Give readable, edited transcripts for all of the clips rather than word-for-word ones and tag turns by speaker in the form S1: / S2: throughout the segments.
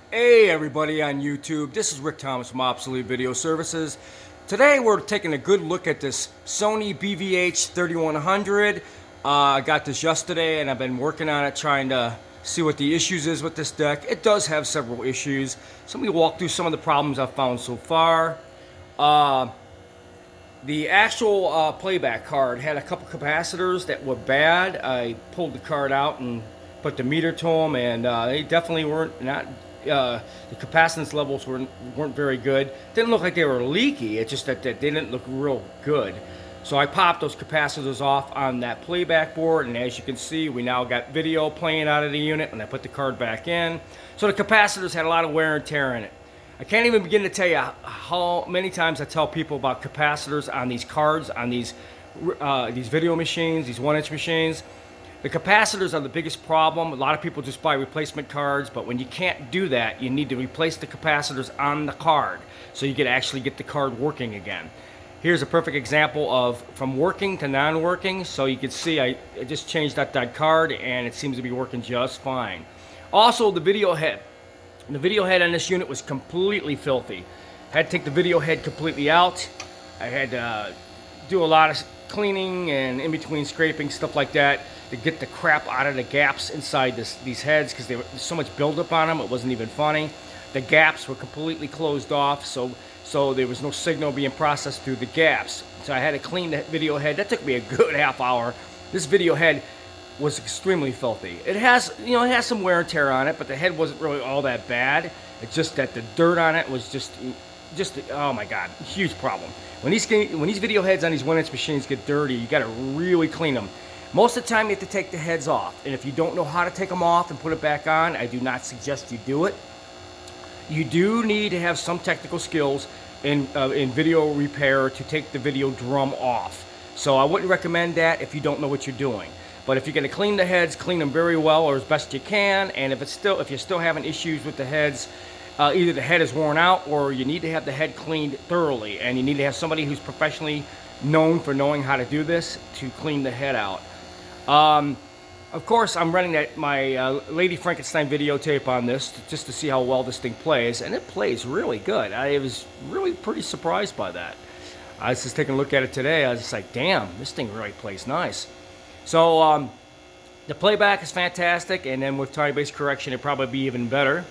S1: Hey everybody on YouTube, this is Rick Thomas from Obsolete Video Services. Today we're taking a good look at this Sony Bvh-3100. I got this yesterday and I've been working on it trying to see what the issues is with this deck. It does have several issues. So let me walk through some of the problems I've found so far. The actual playback card had a couple capacitors that were bad. I pulled the card out and put the meter to them, and they definitely weren't the capacitance levels weren't very good. Didn't look like they were leaky. It's just that they didn't look real good. So I popped those capacitors off on that playback board, and as you can see, we now got video playing out of the unit, and I put the card back in. So the capacitors had a lot of wear and tear in it. I can't even begin to tell you how many times I tell people about capacitors on these cards, on these video machines, these 1-inch machines. The capacitors are the biggest problem. A lot of people just buy replacement cards, but when you can't do that, you need to replace the capacitors on the card so you can actually get the card working again. Here's a perfect example of from working to non-working. So you can see I just changed out that card and it seems to be working just fine. Also, the video head. The video head on this unit was completely filthy. Had to take the video head completely out. I had to do a lot of cleaning and in between scraping, stuff like that, to get the crap out of the gaps inside these heads, because there was so much buildup on them, it wasn't even funny. The gaps were completely closed off, so there was no signal being processed through the gaps. So I had to clean the video head. That took me a good half hour. This video head was extremely filthy. It has some wear and tear on it, but the head wasn't really all that bad. It's just that the dirt on it was just oh my god, huge problem. When these video heads on these 1-inch machines get dirty, you got to really clean them. Most of the time you have to take the heads off, and if you don't know how to take them off and put it back on, I do not suggest you do it. You do need to have some technical skills in video repair to take the video drum off. So I wouldn't recommend that if you don't know what you're doing. But if you're going to clean the heads, clean them very well or as best you can. And if you're still having issues with the heads, either the head is worn out or you need to have the head cleaned thoroughly, and you need to have somebody who's professionally known for knowing how to do this to clean the head out. Of course, I'm running my Lady Frankenstein videotape on this just to see how well this thing plays, and it plays really good. I was really pretty surprised by that. I was just taking a look at it today. I was just like, damn, this thing really plays nice. So the playback is fantastic, and then with time-based correction, it'd probably be even better.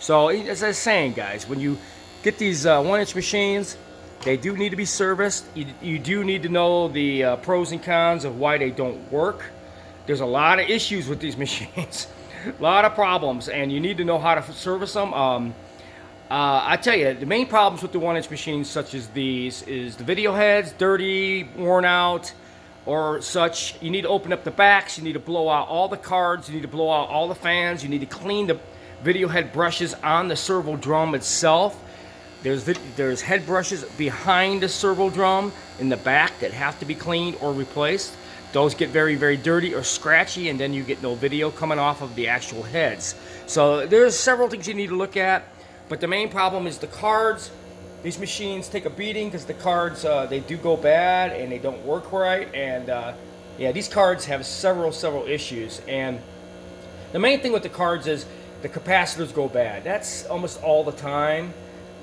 S1: So as I was saying, guys, when you get these 1-inch machines, they do need to be serviced. You do need to know the pros and cons of why they don't work. There's a lot of issues with these machines, a lot of problems, and you need to know how to service them. I tell you, the main problems with the 1-inch machines such as these is the video heads, dirty, worn out, or such. You need to open up the backs, you need to blow out all the cards, you need to blow out all the fans, you need to clean the video head brushes on the servo drum itself. There's head brushes behind the servo drum in the back that have to be cleaned or replaced. Those get very, very dirty or scratchy, and then you get no video coming off of the actual heads. So there's several things you need to look at, but the main problem is the cards. These machines take a beating because the cards, they do go bad and they don't work right. And yeah, these cards have several issues. And the main thing with the cards is the capacitors go bad. That's almost all the time.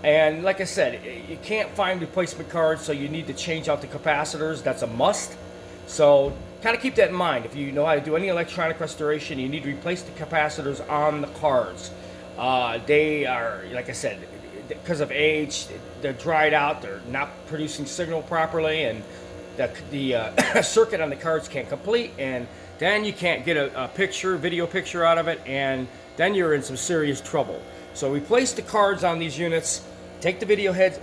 S1: And like I said, you can't find replacement cards, so you need to change out the capacitors. That's a must. So kind of keep that in mind. If you know how to do any electronic restoration, you need to replace the capacitors on the cards. They are, like I said, because of age, they're dried out, they're not producing signal properly, and the circuit on the cards can't complete, and then you can't get a video picture out of it, and then you're in some serious trouble. So replace the cards on these units, take the video heads,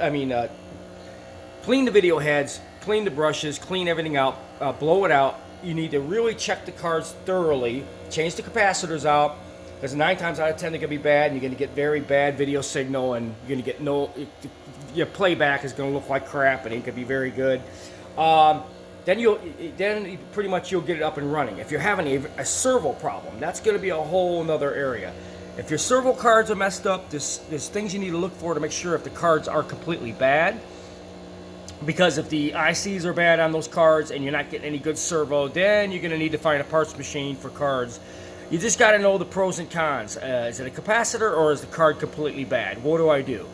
S1: clean the video heads, clean the brushes, clean everything out, blow it out. You need to really check the cards thoroughly, change the capacitors out, because 9 times out of 10 they're going to be bad, and you're going to get very bad video signal, and you're going to get your playback is going to look like crap, and it ain't going to be very good. Then pretty much you'll get it up and running. If you're having a servo problem, that's going to be a whole nother area. If your servo cards are messed up, there's things you need to look for to make sure if the cards are completely bad. Because if the ICs are bad on those cards and you're not getting any good servo, then you're going to need to find a parts machine for cards You just got to know the pros and cons. Is it a capacitor or is the card completely bad? What do I do?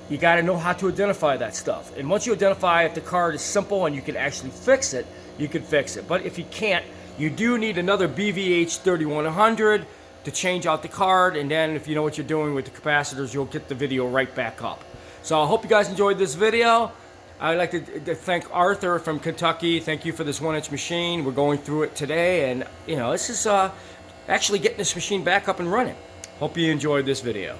S1: You got to know how to identify that stuff. And once you identify if the card is simple and you can actually fix it, you can fix it. But if you can't, you do need another Bvh-3100 to change out the card, and then if you know what you're doing with the capacitors, you'll get the video right back up. So I hope you guys enjoyed this video. I'd like to thank Arthur from Kentucky. Thank you for this 1-inch machine. We're going through it today, and you know, this is actually getting this machine back up and running. Hope you enjoyed this video.